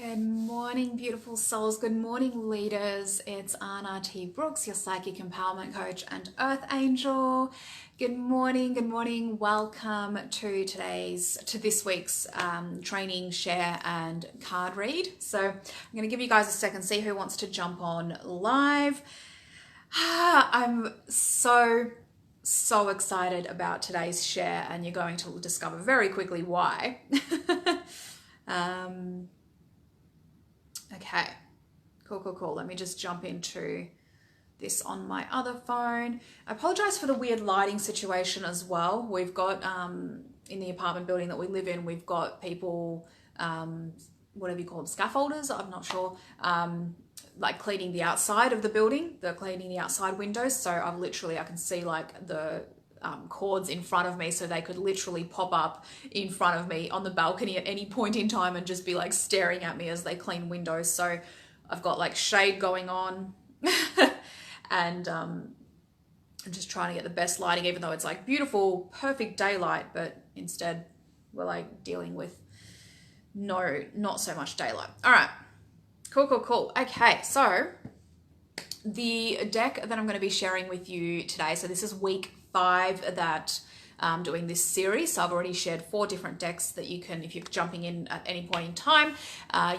Good morning, beautiful souls. Good morning, leaders. It's Anna T. Brooks, your psychic empowerment coach and earth angel. Good morning. Good morning. Welcome to this week's training, share, and card read. So I'm going to give you guys a second, see who wants to jump on live. I'm so excited about today's share, and you're going to discover very quickly why. Okay, cool. Let me just jump into this on my other phone. I apologize for the weird lighting situation as well. We've got, in the apartment building that we live in, we've got people, whatever you call them, scaffolders, I'm not sure, like cleaning the outside of the building. They're cleaning the outside windows. So I can see like the cords in front of me, so they could literally pop up in front of me on the balcony at any point in time and just be like staring at me as they clean windows. So I've got like shade going on and I'm just trying to get the best lighting, even though it's like beautiful, perfect daylight, but instead we're like dealing with not so much daylight. All right, cool. Okay, so the deck that I'm going to be sharing with you today, so this is week 5 that I'm doing this series. So I've already shared 4 different decks that you can, if you're jumping in at any point in time,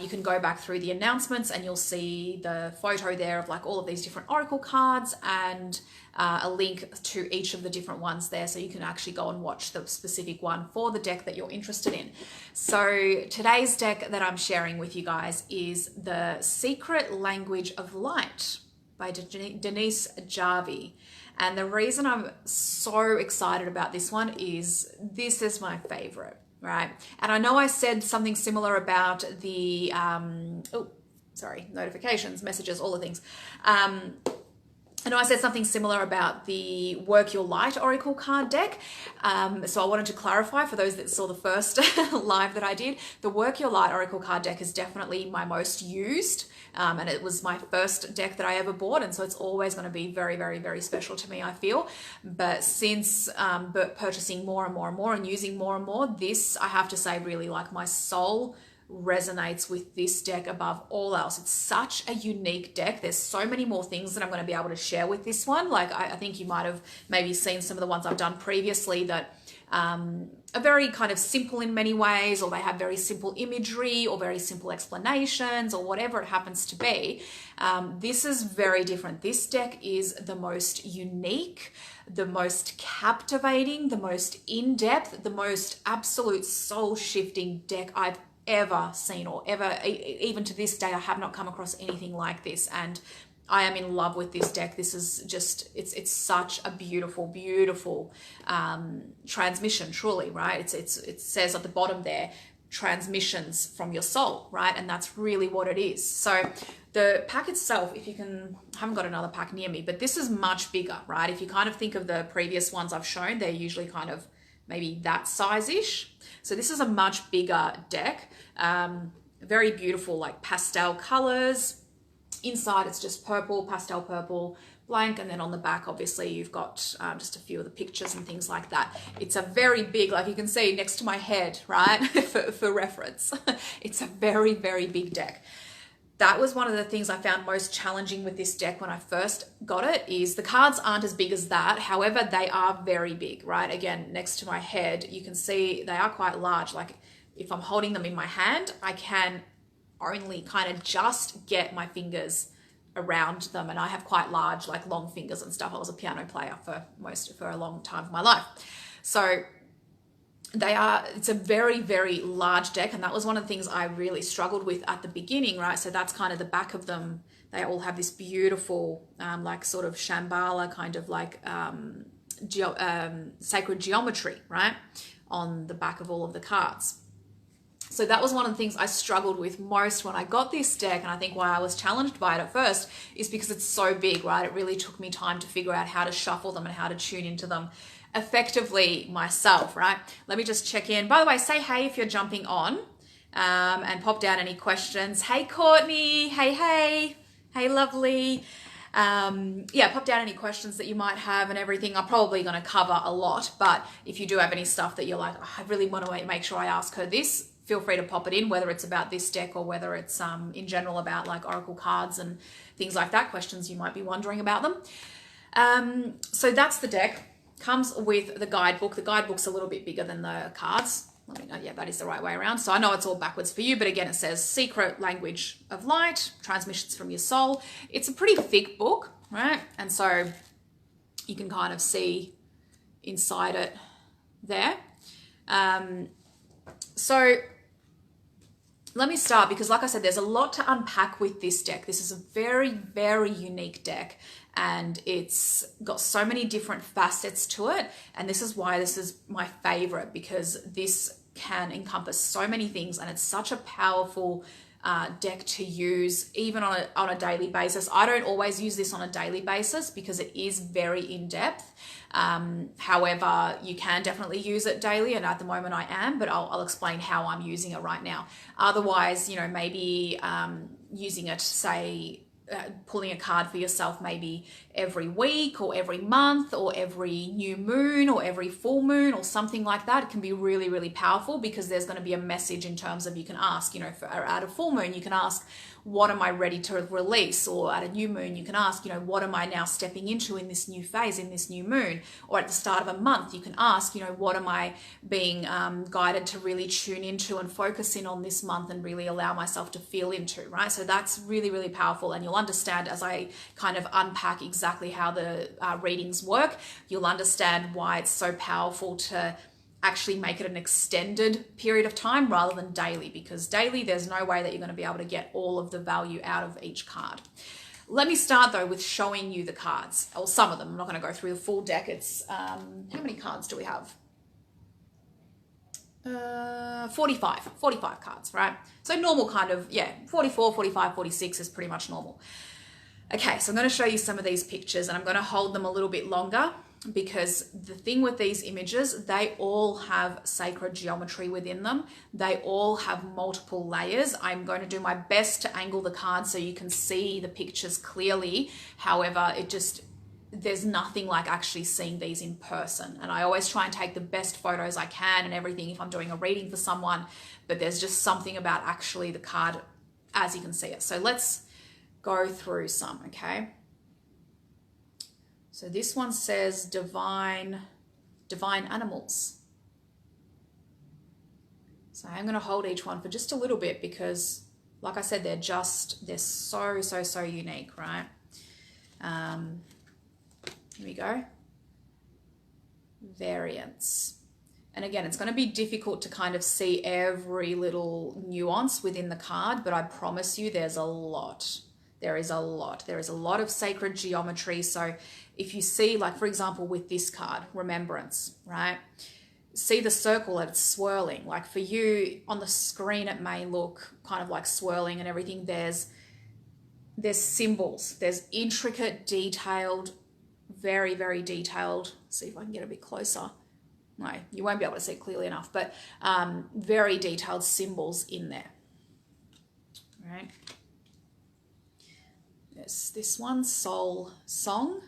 you can go back through the announcements and you'll see the photo there of like all of these different oracle cards and a link to each of the different ones there, so you can actually go and watch the specific one for the deck that you're interested in. So today's deck that I'm sharing with you guys is The Secret Language of Light by Denise Jarvie. And the reason I'm so excited about this one is this is my favorite, right? And I know I said something similar about the, notifications, messages, all the things. I know I said something similar about the Work Your Light Oracle card deck. So I wanted to clarify for those that saw the first live that I did. The Work Your Light Oracle card deck is definitely my most used. And it was my first deck that I ever bought. And so it's always going to be very, very, very special to me, I feel. But since purchasing more and more and using more and more, this, I have to say, really like my soul resonates with this deck above all else. It's such a unique deck. There's so many more things that I'm going to be able to share with this one. Like I think you might have maybe seen some of the ones I've done previously that are very kind of simple in many ways, or they have very simple imagery or very simple explanations or whatever it happens to be. This is very different. This deck is the most unique, the most captivating, the most in-depth, the most absolute soul-shifting deck I've ever seen, or ever, even to this day, I have not come across anything like this, and I am in love with this deck. This is just, it's such a beautiful transmission, truly, right? It says at the bottom there, transmissions from your soul, right? And that's really what it is. So the pack itself, if you can, I haven't got another pack near me, but this is much bigger, right? If you kind of think of the previous ones I've shown, they're usually kind of maybe that size-ish. So this is a much bigger deck. Very beautiful, like pastel colors. Inside it's just purple, pastel purple, blank, and then on the back obviously you've got just a few of the pictures and things like that. It's a very big, like you can see next to my head, right, for reference. It's a very, very big deck. That was one of the things I found most challenging with this deck when I first got it, is the cards aren't as big as that. However, they are very big, right? Again, next to my head, you can see they are quite large. Like if I'm holding them in my hand, I can only kind of just get my fingers around them, and I have quite large, like long fingers and stuff. I was a piano player for a long time of my life. So it's a very, very large deck, and that was one of the things I really struggled with at the beginning, right? So that's kind of the back of them. They all have this beautiful, like sort of Shambhala kind of like sacred geometry, right? On the back of all of the cards. So that was one of the things I struggled with most when I got this deck, and I think why I was challenged by it at first is because it's so big, right? It really took me time to figure out how to shuffle them and how to tune into them effectively myself, right? Let me just check in. By the way, say hey if you're jumping on, and pop down any questions. Hey Courtney, hey lovely. Pop down any questions that you might have and everything. I'm probably going to cover a lot, but if you do have any stuff that you're like, oh, I really want to make sure I ask her this, feel free to pop it in, whether it's about this deck or whether it's in general about like oracle cards and things like that, questions you might be wondering about them. So that's the deck. Comes with the guidebook. The guidebook's a little bit bigger than the cards. Let me know, yeah, that is the right way around. So I know it's all backwards for you, but again, it says Secret Language of Light, Transmissions from Your Soul. It's a pretty thick book, right? And so you can kind of see inside it there. So let me start, because like I said, there's a lot to unpack with this deck. This is a very, very unique deck, and it's got so many different facets to it. And this is why this is my favorite, because this can encompass so many things, and it's such a powerful deck to use even on a daily basis. I don't always use this on a daily basis because it is very in-depth. However, you can definitely use it daily, and at the moment I am, but I'll explain how I'm using it right now. Otherwise, you know, maybe using it, say, pulling a card for yourself maybe every week or every month or every new moon or every full moon or something like that. It can be really, really powerful, because there's going to be a message in terms of, you can ask, you know, at a full moon, you can ask, what am I ready to release? Or at a new moon, you can ask, you know, what am I now stepping into in this new phase, in this new moon? Or at the start of a month, you can ask, you know, what am I being guided to really tune into and focus in on this month and really allow myself to feel into, right? So that's really, really powerful. And you'll understand as I kind of unpack exactly how the readings work, you'll understand why it's so powerful to actually make it an extended period of time rather than daily, because daily there's no way that you're going to be able to get all of the value out of each card. Let me start though with showing you the cards, or some of them. I'm not going to go through the full deck. It's how many cards do we have? 45 cards, right? So normal kind of, yeah, 44, 45, 46 is pretty much normal. Okay, so I'm going to show you some of these pictures, and I'm going to hold them a little bit longer, because the thing with these images, they all have sacred geometry within them. They all have multiple layers. I'm going to do my best to angle the cards so you can see the pictures clearly. However, there's nothing like actually seeing these in person. And I always try and take the best photos I can and everything if I'm doing a reading for someone, but there's just something about actually the card as you can see it. So let's go through some, okay? So this one says divine animals. So I'm going to hold each one for just a little bit, because like I said, they're so unique, right? Here we go. Variance. And again, it's going to be difficult to kind of see every little nuance within the card, but I promise you there's a lot. There is a lot. There is a lot of sacred geometry. So if you see, like, for example, with this card, remembrance, right? See the circle that it's swirling. Like for you on the screen, it may look kind of like swirling and everything. There's symbols. There's intricate, detailed, very, very detailed. See if I can get a bit closer. No, you won't be able to see clearly enough, but very detailed symbols in there, right? There's this one, Soul Song.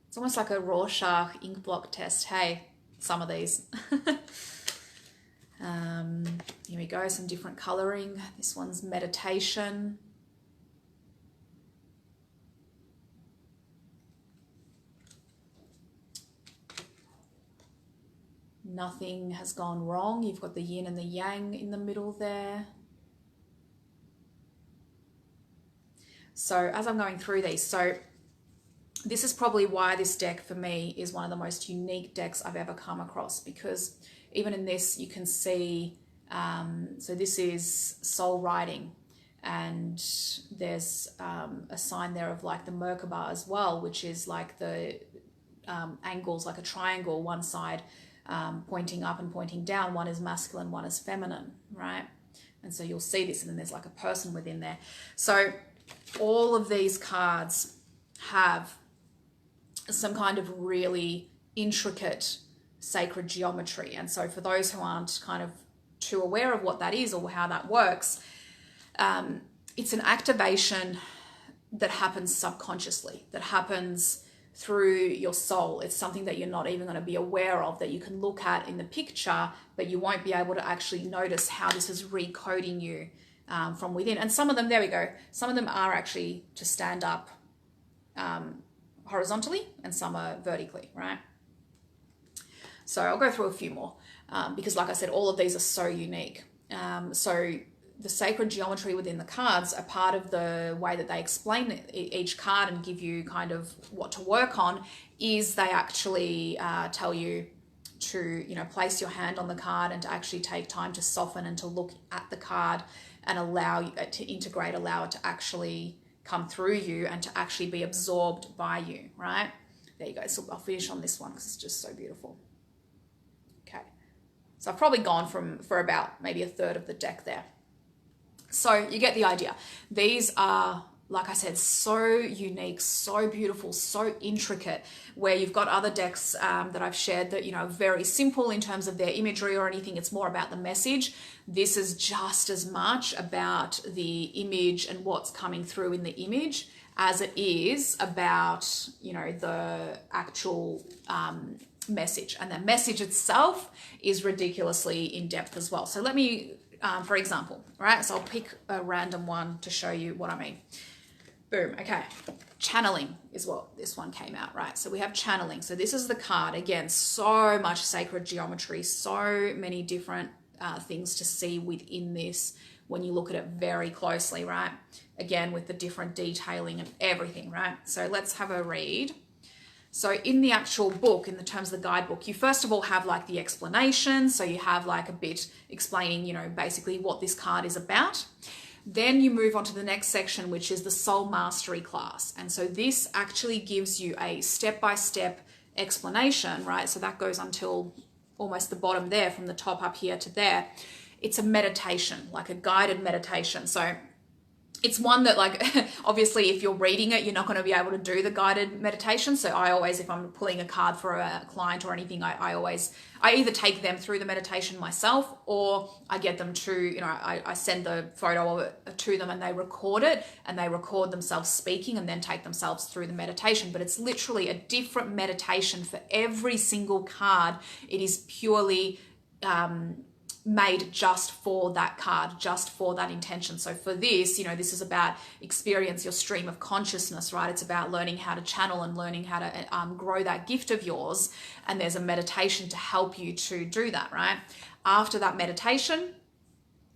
It's almost like a Rorschach ink block test. Hey, some of these. Here we go, some different coloring. This one's meditation. Nothing has gone wrong. You've got the yin and the yang in the middle there. So as I'm going through these, so this is probably why this deck for me is one of the most unique decks I've ever come across, because even in this you can see, so this is soul writing, and there's a sign there of like the Merkaba as well, which is like the angles, like a triangle, one side pointing up and pointing down. One is masculine, one is feminine, right? And so you'll see this, and then there's like a person within there. So all of these cards have some kind of really intricate sacred geometry. And so for those who aren't kind of too aware of what that is or how that works, it's an activation that happens subconsciously, that happens through your soul. It's something that you're not even going to be aware of, that you can look at in the picture, but you won't be able to actually notice how this is recoding you from within. And some of them, there we go, some of them are actually to stand up horizontally, and some are vertically, right? So I'll go through a few more because, like I said, all of these are so unique. So the sacred geometry within the cards, a part of the way that they explain each card and give you kind of what to work on, is they actually tell you to, you know, place your hand on the card and to actually take time to soften and to look at the card and allow you to integrate, allow it to actually come through you and to actually be absorbed by you, right? There you go. So I'll finish on this one because it's just so beautiful. Okay. So I've probably gone for about maybe a third of the deck there. So you get the idea. These are, like I said, so unique, so beautiful, so intricate, where you've got other decks that I've shared that, you know, are very simple in terms of their imagery or anything. It's more about the message. This is just as much about the image and what's coming through in the image as it is about, you know, the actual message. And the message itself is ridiculously in depth as well. So let me, for example, right? So I'll pick a random one to show you what I mean. Boom. Okay. Channeling is what this one came out, right? So we have channeling. So this is the card. Again, so much sacred geometry, so many different things to see within this when you look at it very closely, right? Again, with the different detailing and everything, right? So let's have a read. So in the actual book, in the terms of the guidebook, you first of all have like the explanation. So you have like a bit explaining, you know, basically what this card is about. Then you move on to the next section, which is the Soul Mastery class. And so this actually gives you a step-by-step explanation, right? So that goes until almost the bottom there, from the top up here to there. It's a meditation, like a guided meditation. So it's one that, like, obviously if you're reading it, you're not going to be able to do the guided meditation. So I always, if I'm pulling a card for a client or anything, I either take them through the meditation myself, or I get them to, you know, I send the photo of it to them and they record it, and they record themselves speaking and then take themselves through the meditation. But it's literally a different meditation for every single card. It is purely made just for that card, just for that intention. So for this, you know, this is about experience your stream of consciousness, right? It's about learning how to channel and learning how to grow that gift of yours. And there's a meditation to help you to do that, right? After that meditation,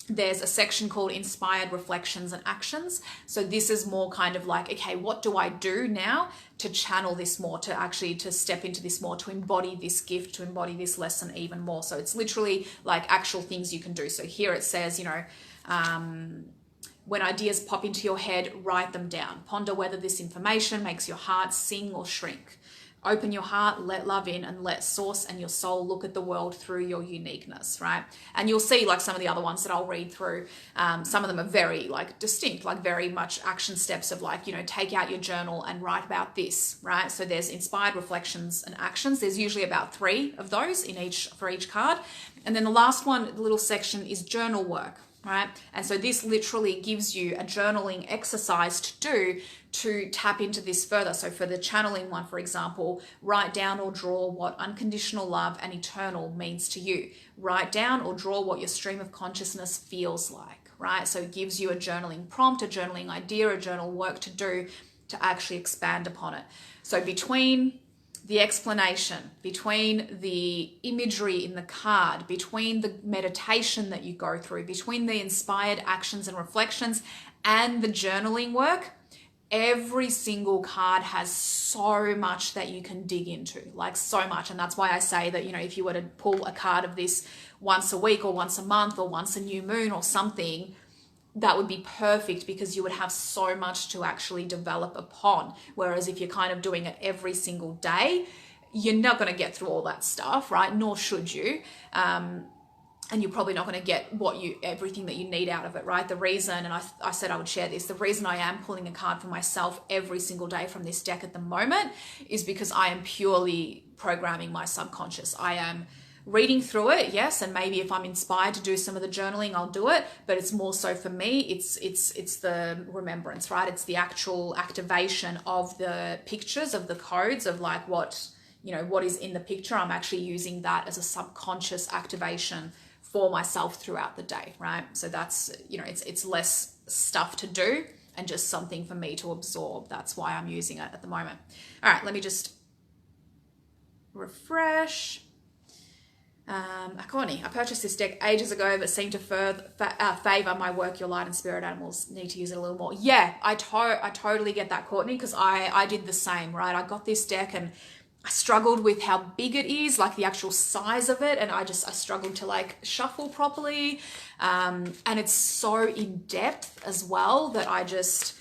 there's a section called Inspired Reflections and Actions. So this is more kind of like, okay, what do I do now to channel this more, to actually to step into this more, to embody this gift, to embody this lesson even more. So it's literally like actual things you can do. So here it says, you know, when ideas pop into your head, write them down. Ponder whether this information makes your heart sing or shrink. Open your heart, let love in, and let source and your soul look at the world through your uniqueness, right? And you'll see like some of the other ones that I'll read through. Some of them are very like distinct, like very much action steps of like, you know, take out your journal and write about this, right? So there's inspired reflections and actions. There's usually about 3 of those for each card. And then the last one, the little section, is journal work, right? And so this literally gives you a journaling exercise to do to tap into this further. So for the channeling one, for example, write down or draw what unconditional love and eternal means to you. Write down or draw what your stream of consciousness feels like, right? So it gives you a journaling prompt, a journaling idea, a journal work to do to actually expand upon it. So between the explanation, between the imagery in the card, between the meditation that you go through, between the inspired actions and reflections and the journaling work, every single card has so much that you can dig into, like so much. And that's why I say that, you know, if you were to pull a card of this once a week or once a month or once a new moon or something, that would be perfect, because you would have so much to actually develop upon. Whereas if you're kind of doing it every single day, you're not going to get through all that stuff, right? Nor should you. And you're probably not going to get everything that you need out of it, right? The reason, and I said I would share this, the reason I am pulling a card for myself every single day from this deck at the moment is because I am purely programming my subconscious. I am reading through it, yes, and maybe if I'm inspired to do some of the journaling, I'll do it, but it's more so for me, it's the remembrance, right? It's the actual activation of the pictures, of the codes, of like what, you know, what is in the picture. I'm actually using that as a subconscious activation for myself throughout the day, right? So that's, you know, it's less stuff to do and just something for me to absorb. That's why I'm using it at the moment. All right, let me just refresh. Courtney, I purchased this deck ages ago but seemed to favor my work, your light and spirit animals. Need to use it a little more. Yeah, I totally get that, Courtney, because I did the same, right? I got this deck and I struggled with how big it is, like the actual size of it, and I struggled to like shuffle properly, and it's so in depth as well that I just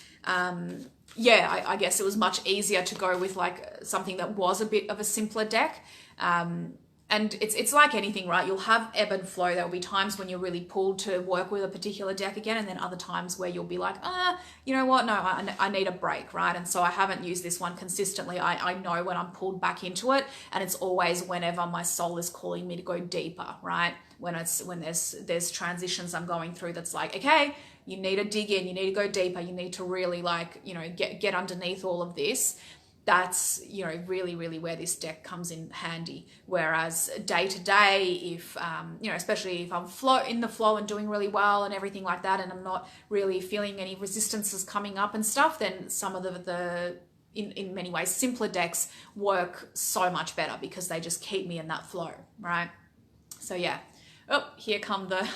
yeah, I guess it was much easier to go with like something that was a bit of a simpler deck. And it's like anything, right? You'll have ebb and flow. There'll be times when you're really pulled to work with a particular deck again, and then other times where you'll be like, you know what? No, I need a break, right? And so I haven't used this one consistently. I know when I'm pulled back into it, and it's always whenever my soul is calling me to go deeper, right? When there's transitions I'm going through that's like, okay, you need to dig in, you need to go deeper, you need to really like, you know, get underneath all of this. That's, you know, really, really where this deck comes in handy. Whereas day to day, if, you know, especially if I'm in the flow and doing really well and everything like that, and I'm not really feeling any resistances coming up and stuff, then some of the in many ways, simpler decks work so much better because they just keep me in that flow, right? So yeah. Oh, here come the,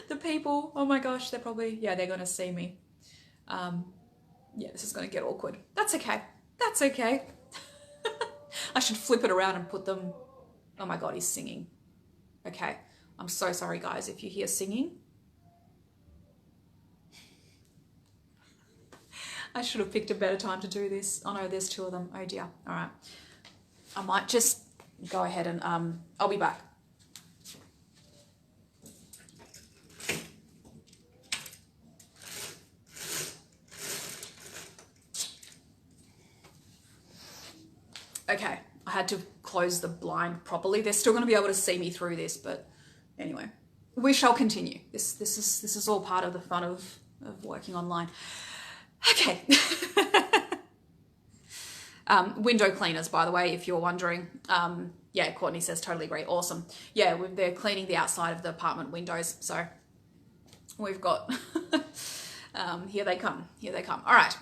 the people. Oh my gosh, they're probably, yeah, they're going to see me. Yeah, this is going to get awkward. That's okay. That's okay. I should flip it around and put them... Oh my God, he's singing. Okay. I'm so sorry, guys, if you hear singing. I should have picked a better time to do this. Oh no, there's two of them. Oh dear. All right. I might just go ahead and... I'll be back. Okay, I had to close the blind properly. They're still going to be able to see me through this, but anyway, we shall continue. This is all part of the fun of working online. Okay. Window cleaners, by the way, if you're wondering. Yeah, Courtney says totally agree. Awesome. Yeah, they're cleaning the outside of the apartment windows. So we've got, here they come. Here they come. All right.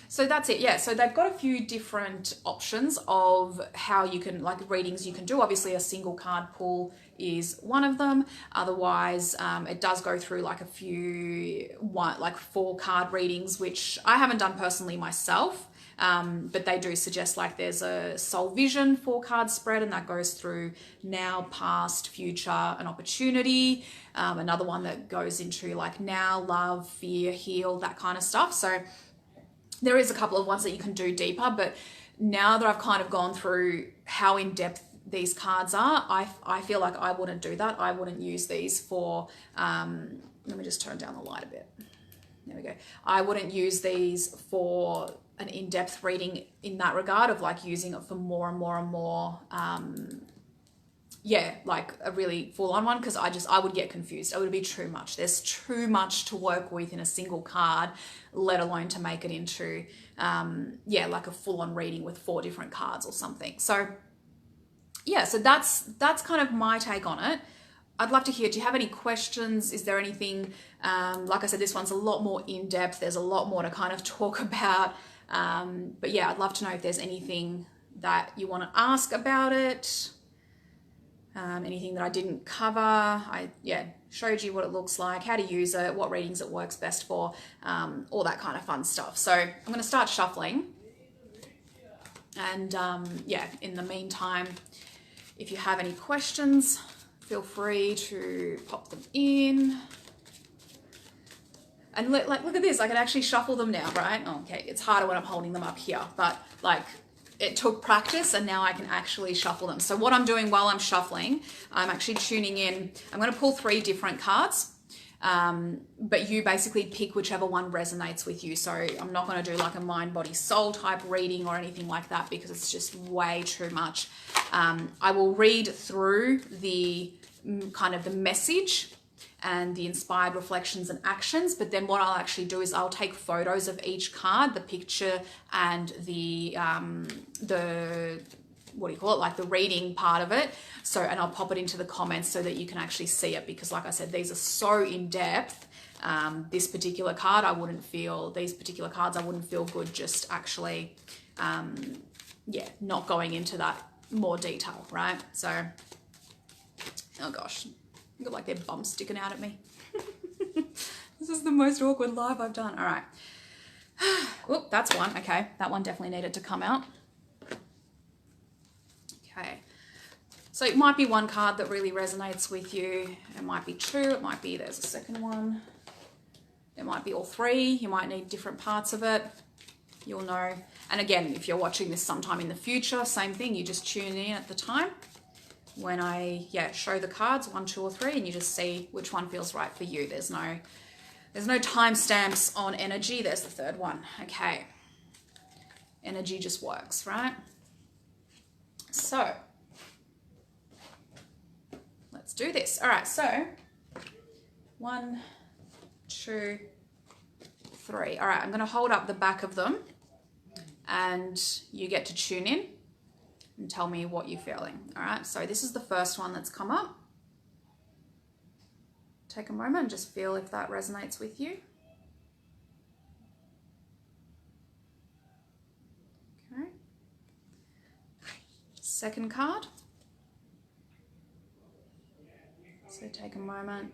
So that's it. Yeah. So they've got a few different options of how you can, like readings you can do. Obviously a single card pull is one of them. Otherwise, it does go through like a few, like 4 card readings, which I haven't done personally myself. But they do suggest like there's a soul vision 4 card spread, and that goes through now, past, future, and opportunity. Another one that goes into like now, love, fear, heal, that kind of stuff. So there is a couple of ones that you can do deeper, but now that I've kind of gone through how in depth these cards are, I feel like I wouldn't do that. I wouldn't use these for, let me just turn down the light a bit. There we go. I wouldn't use these for an in-depth reading in that regard of like using it for more and more and more, yeah, like a really full-on one, because I would get confused. It would be too much. There's too much to work with in a single card, let alone to make it into, yeah, like a full-on reading with 4 different cards or something. So yeah, so that's kind of my take on it. I'd love to hear, do you have any questions? Is there anything, like I said, this one's a lot more in-depth. There's a lot more to kind of talk about. But yeah, I'd love to know if there's anything that you want to ask about it. Anything that I didn't cover. I showed you what it looks like, how to use it, what readings it works best for, all that kind of fun stuff. So I'm going to start shuffling. And yeah, in the meantime, if you have any questions, feel free to pop them in. And look at this, I can actually shuffle them now, right? Oh, okay, it's harder when I'm holding them up here, but like it took practice and now I can actually shuffle them. So what I'm doing while I'm shuffling, I'm actually tuning in. I'm going to pull 3 different cards. But you basically pick whichever one resonates with you. So I'm not going to do like a mind, body, soul type reading or anything like that because it's just way too much. I will read through the kind of the message and the inspired reflections and actions, but then what I'll actually do is I'll take photos of each card, the picture and the what do you call it, like the reading part of it. So, and I'll pop it into the comments so that you can actually see it, because like I said, these are so in depth. This particular card, these particular cards, I wouldn't feel good just actually, yeah, not going into that more detail, right? So, oh gosh, I got like their bumps sticking out at me. This is the most awkward live I've done. All right. Oh, that's one. Okay, that one definitely needed to come out. Okay, so it might be one card that really resonates with you. It might be two. It might be there's a second one. It might be all three. You might need different parts of it. You'll know. And again, if you're watching this sometime in the future, same thing. You just tune in at the time when I show the cards, 1, 2, or 3, and you just see which one feels right for you. There's no timestamps on energy. There's the third one. Okay, energy just works, right? So let's do this. All right, so 1, 2, 3. All right, I'm going to hold up the back of them and you get to tune in and tell me what you're feeling. All right, so this is the first one that's come up. Take a moment and just feel if that resonates with you. Okay. Second card. So take a moment,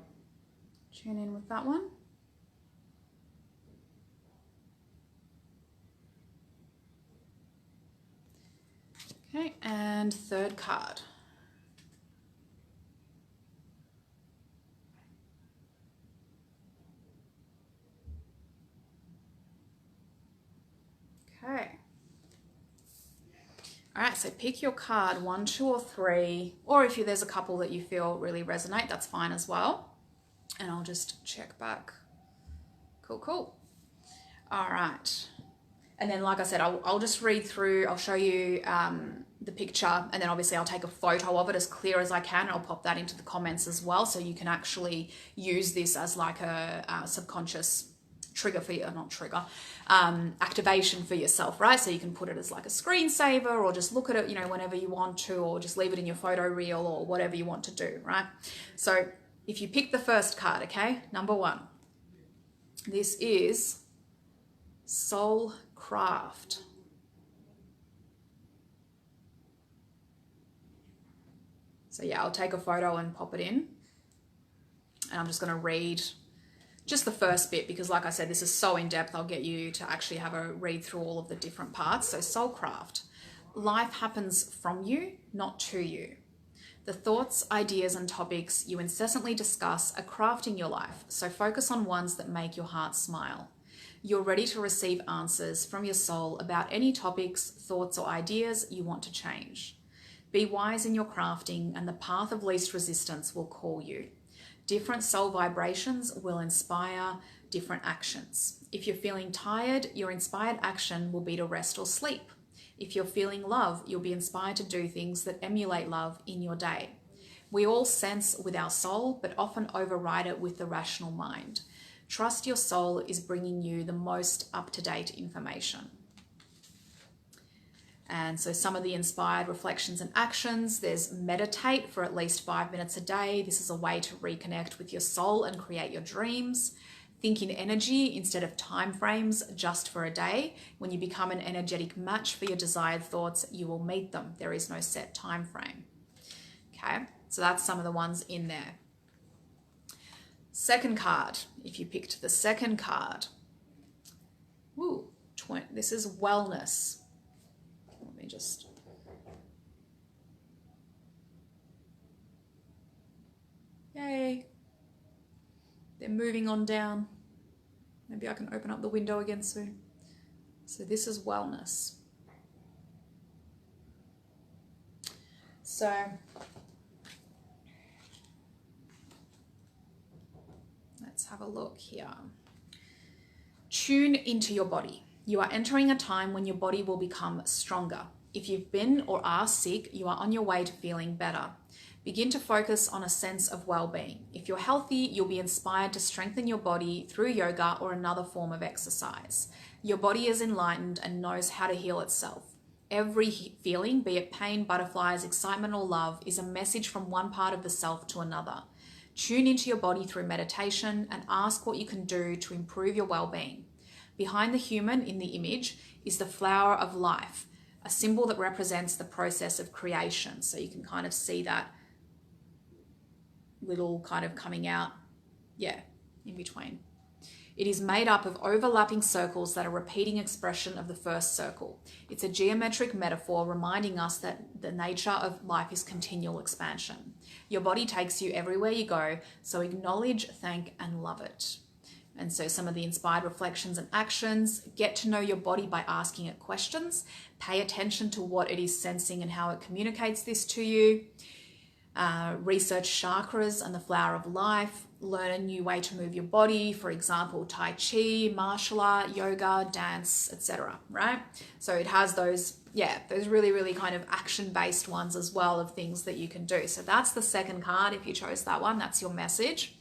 tune in with that one. Okay, and third card. Okay. All right, so pick your card, 1, 2, or 3, or if there's a couple that you feel really resonate, that's fine as well. And I'll just check back. Cool, cool. All right. And then, like I said, I'll just read through, I'll show you the picture, and then obviously I'll take a photo of it as clear as I can, and I'll pop that into the comments as well, so you can actually use this as like a subconscious trigger for you, not trigger, activation for yourself, right? So you can put it as like a screensaver, or just look at it, you know, whenever you want to, or just leave it in your photo reel, or whatever you want to do, right? So if you pick the first card, okay, number 1, this is Soul Craft. So yeah, I'll take a photo and pop it in, and I'm just going to read just the first bit, because like I said, this is so in depth, I'll get you to actually have a read through all of the different parts. So Soulcraft. Life happens from you, not to you. The thoughts, ideas, and topics you incessantly discuss are crafting your life, so focus on ones that make your heart smile. You're ready to receive answers from your soul about any topics, thoughts, or ideas you want to change. Be wise in your crafting, and the path of least resistance will call you. Different soul vibrations will inspire different actions. If you're feeling tired, your inspired action will be to rest or sleep. If you're feeling love, you'll be inspired to do things that emulate love in your day. We all sense with our soul, but often override it with the rational mind. Trust your soul is bringing you the most up-to-date information. And so some of the inspired reflections and actions, there's meditate for at least 5 minutes a day. This is a way to reconnect with your soul and create your dreams. Think in energy instead of time frames, just for a day. When you become an energetic match for your desired thoughts, you will meet them. There is no set time frame. Okay, so that's some of the ones in there. Second card, if you picked the second card, this is wellness. Let me just, yay, they're moving on down. Maybe I can open up the window again soon. So this is wellness. So Let's have a look here. Tune into your body. You are entering a time when your body will become stronger. If you've been or are sick, you are on your way to feeling better. Begin to focus on a sense of well-being. If you're healthy, you'll be inspired to strengthen your body through yoga or another form of exercise. Your body is enlightened and knows how to heal itself. Every feeling, be it pain, butterflies, excitement, or love, is a message from one part of the self to another. Tune into your body through meditation and ask what you can do to improve your well-being. Behind the human in the image is the flower of life, a symbol that represents the process of creation. So you can kind of see that little kind of coming out, in between. It is made up of overlapping circles that are repeating expression of the first circle. It's a geometric metaphor reminding us that the nature of life is continual expansion. Your body takes you everywhere you go, so acknowledge, thank, and love it. And so some of the inspired reflections and actions: get to know your body by asking it questions. Pay attention to what it is sensing and how it communicates this to you. Research chakras and the flower of life. Learn a new way to move your body, for example, Tai Chi, martial art, yoga, dance, etc. Right? So it has those really, really kind of action-based ones as well, of things that you can do. So that's the second card. If you chose that one, that's your message.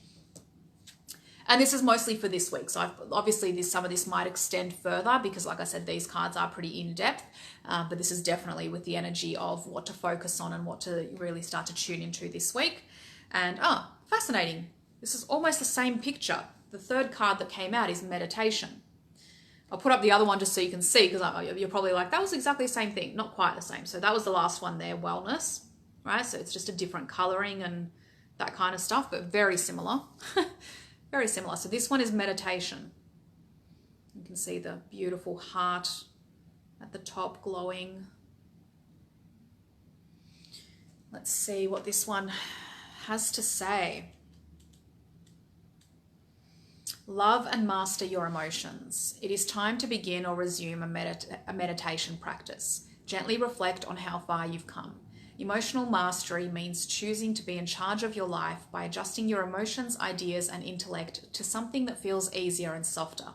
And this is mostly for this week. So obviously some of this might extend further because, like I said, these cards are pretty in-depth. But this is definitely with the energy of what to focus on and what to really start to tune into this week. And, fascinating. This is almost the same picture. The third card that came out is meditation. I'll put up the other one just so you can see, because you're probably like, that was exactly the same thing. Not quite the same. So that was the last one there, wellness, right? So it's just a different coloring and that kind of stuff, but very similar. Very similar. So this one is meditation. You can see the beautiful heart at the top glowing. Let's see what this one has to say. Love and master your emotions. It is time to begin or resume a meditation practice. Gently reflect on how far you've come. Emotional mastery means choosing to be in charge of your life by adjusting your emotions, ideas, and intellect to something that feels easier and softer.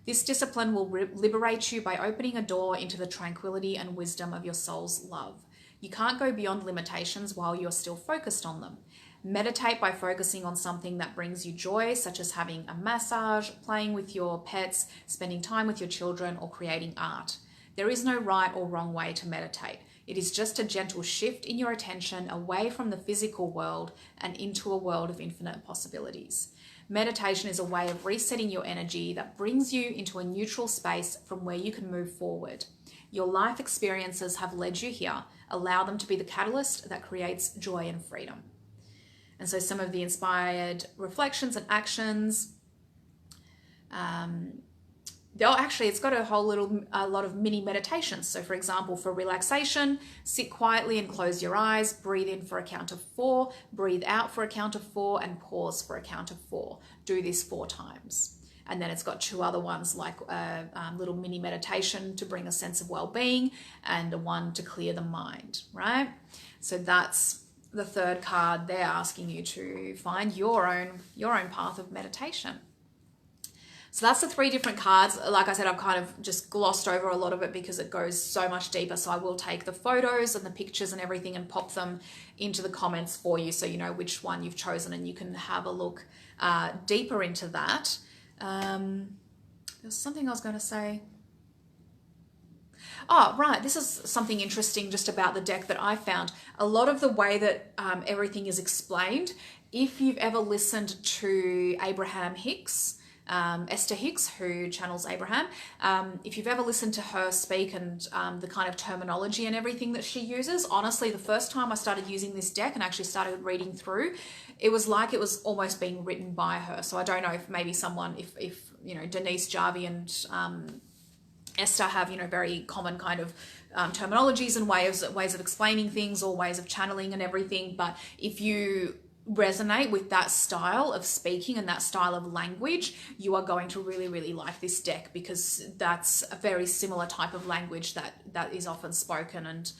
This discipline will liberate you by opening a door into the tranquility and wisdom of your soul's love. You can't go beyond limitations while you're still focused on them. Meditate by focusing on something that brings you joy, such as having a massage, playing with your pets, spending time with your children, or creating art. There is no right or wrong way to meditate. It is just a gentle shift in your attention away from the physical world and into a world of infinite possibilities. Meditation is a way of resetting your energy that brings you into a neutral space from where you can move forward. Your life experiences have led you here. Allow them to be the catalyst that creates joy and freedom. And so some of the inspired reflections and actions, it's got a lot of mini meditations. So for example, for relaxation, sit quietly and close your eyes, breathe in for a count of 4, breathe out for a count of 4, and pause for a count of 4. Do this 4 times. And then it's got 2 other ones, like a little mini meditation to bring a sense of well-being, and one to clear the mind, right? So that's the third card. They're asking you to find your own path of meditation. So that's the 3 different cards. Like I said, I've kind of just glossed over a lot of it because it goes so much deeper. So I will take the photos and the pictures and everything and pop them into the comments for you, so you know which one you've chosen and you can have a look deeper into that. There's something I was going to say. Oh, right. This is something interesting just about the deck that I found. A lot of the way that everything is explained, if you've ever listened to Abraham Hicks, Esther Hicks, who channels Abraham, if you've ever listened to her speak and the kind of terminology and everything that she uses, honestly, the first time I started using this deck and actually started reading through, it was like it was almost being written by her. So I don't know if maybe someone, if you know, Denise Jarvie and Esther have, you know, very common kind of terminologies and ways of explaining things or ways of channeling and everything. But if you resonate with that style of speaking and that style of language, you are going to really, really like this deck, because that's a very similar type of language that is often spoken, and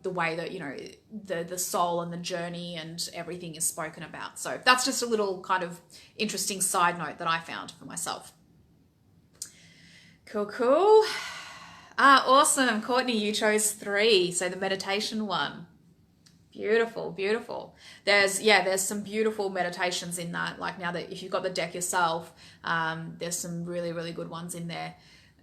the way that, you know, the soul and the journey and everything is spoken about. So that's just a little kind of interesting side note that I found for myself. Cool. Awesome. Courtney, you chose 3, so the meditation one. Beautiful, beautiful. There's some beautiful meditations in that. Like, now that if you've got the deck yourself, there's some really, really good ones in there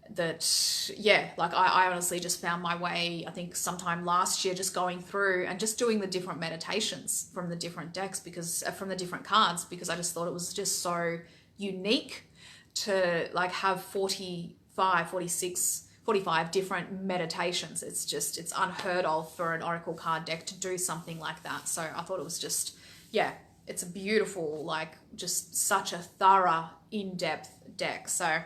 that, yeah, like I honestly just found my way, I think sometime last year, just going through and just doing the different meditations from the different decks, because from the different cards, because I just thought it was just so unique to like have 45 different meditations. It's unheard of for an oracle card deck to do something like that. So I thought it was just, yeah, it's a beautiful, like, just such a thorough, in-depth deck. So,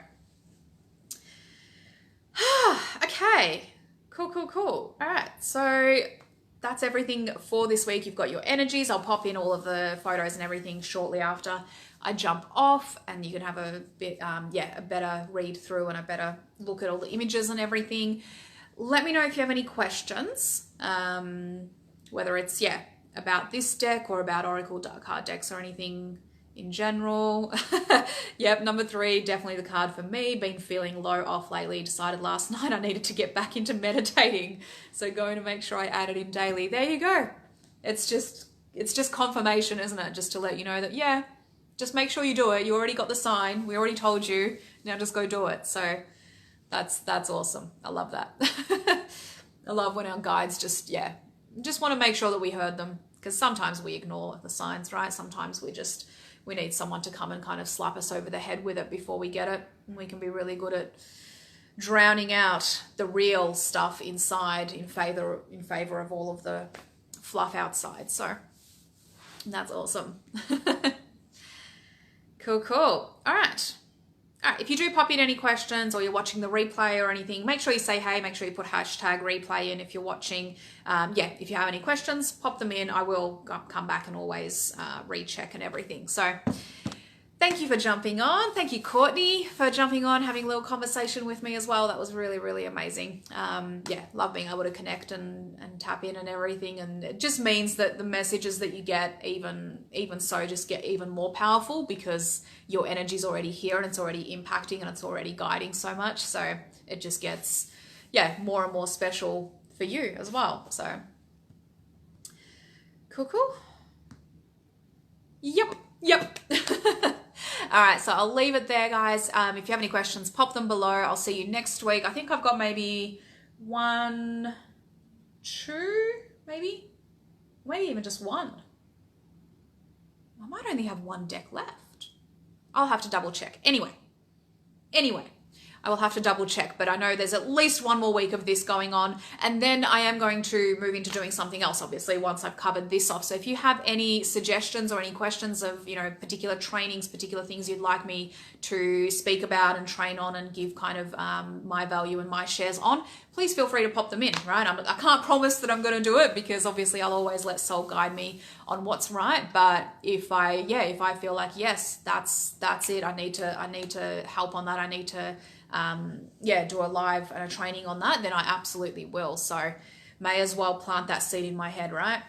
okay, cool. All right, so that's everything for this week. You've got your energies. I'll pop in all of the photos and everything shortly after I jump off, and you can have a bit, a better read through and a better look at all the images and everything. Let me know if you have any questions, whether it's, about this deck or about oracle card decks or anything in general. Yep, number 3, definitely the card for me. Been feeling low off lately. Decided last night I needed to get back into meditating, so going to make sure I add it in daily. There you go. It's just confirmation, isn't it? Just to let you know that, yeah, just make sure you do it. You already got the sign. We already told you. Now just go do it. So that's awesome. I love that. I love when our guides just want to make sure that we heard them, because sometimes we ignore the signs, right? Sometimes we need someone to come and kind of slap us over the head with it before we get it. And we can be really good at drowning out the real stuff inside in favor of all of the fluff outside. So that's awesome. Cool. All right. If you do pop in any questions, or you're watching the replay or anything, make sure you say hey, make sure you put hashtag replay in if you're watching. If you have any questions, pop them in. I will come back and always recheck and everything. So thank you for jumping on. Thank you, Courtney, for jumping on, having a little conversation with me as well. That was really, really amazing. Love being able to connect and tap in and everything. And it just means that the messages that you get even so just get even more powerful, because your energy's already here and it's already impacting and it's already guiding so much. So it just gets, more and more special for you as well. So cool. Yep. All right, so I'll leave it there, guys. If you have any questions, pop them below. I'll see you next week. I think I've got maybe 1, 2, maybe even just 1. I might only have 1 deck left. I'll have to double check. Anyway, I will have to double check, but I know there's at least 1 more week of this going on, and then I am going to move into doing something else, obviously, once I've covered this off. So if you have any suggestions or any questions of, particular trainings, particular things you'd like me to speak about and train on and give kind of my value and my shares on, please feel free to pop them in, right? I can't promise that I'm going to do it, because obviously I'll always let soul guide me on what's right. But if I feel like, yes, that's it, I need to help on that, I need to do a live and a training on that, then I absolutely will. So may as well plant that seed in my head, right?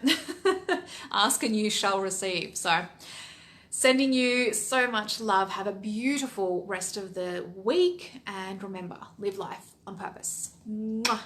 Ask and you shall receive. So sending you so much love. Have a beautiful rest of the week, and remember, live life on purpose. Mwah.